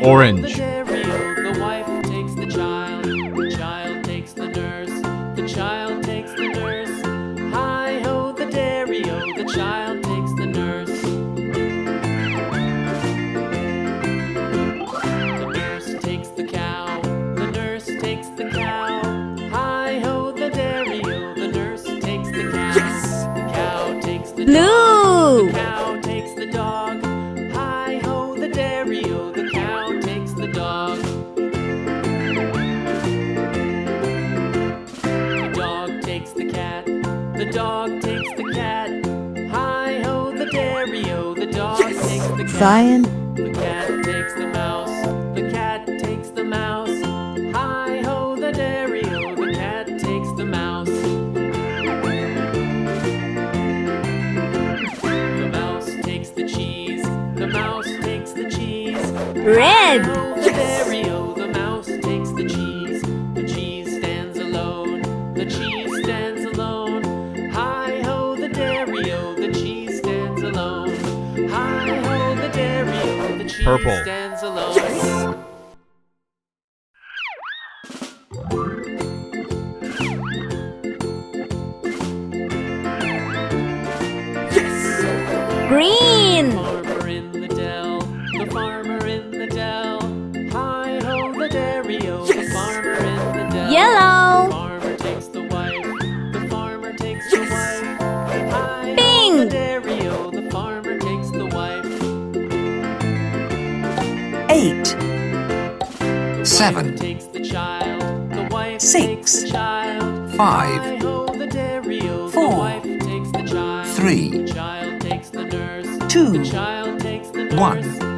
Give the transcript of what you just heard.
Orange. The wife takes the child takes the nurse, the child takes the nurse. Hi-ho, the dairy-o, the child takes the nurse. The nurse takes the cow, the nurse takes the cow. Hi-ho, the dairy-o, the nurse takes the cow. The cow takes the Blue. dog, the cow takes the dog. Hi-ho, the dairy-o, the cow takes the dog. The dog takes the cat, the dog takes the cat. Hi-ho, the dairy-o, the dog takes the cat. Cyan. The cat takes the mouse, the cat takes the mouse. Hi-ho, the dairy-o, the cat takes the mouse. The mouse takes the cheese, the mouse takes the cheese. Red. Hi-ho, the dairy-o, the mouse takes the cheese. The cheese stands alone, the cheese stands alone. Hi-ho, the dairy-o, the cheese stands alone. Hi-ho, the dairy-o, the cheese Purple. stands alone. Green. Farmer in the dell, the farmer in the dell. Hi-ho, the dairy-o, the farmer in the dell. Yellow. The farmer takes the wife, the farmer takes the wife. Hi-ho, Pink. the dairy-o, the farmer takes the wife. 8, The 7, wife takes the child, the wife 6, takes the child. 5, Hi-ho, the dairy-o, the 4, wife takes the child. 3, The child takes the nurse, 2, the child takes the nurse. 1.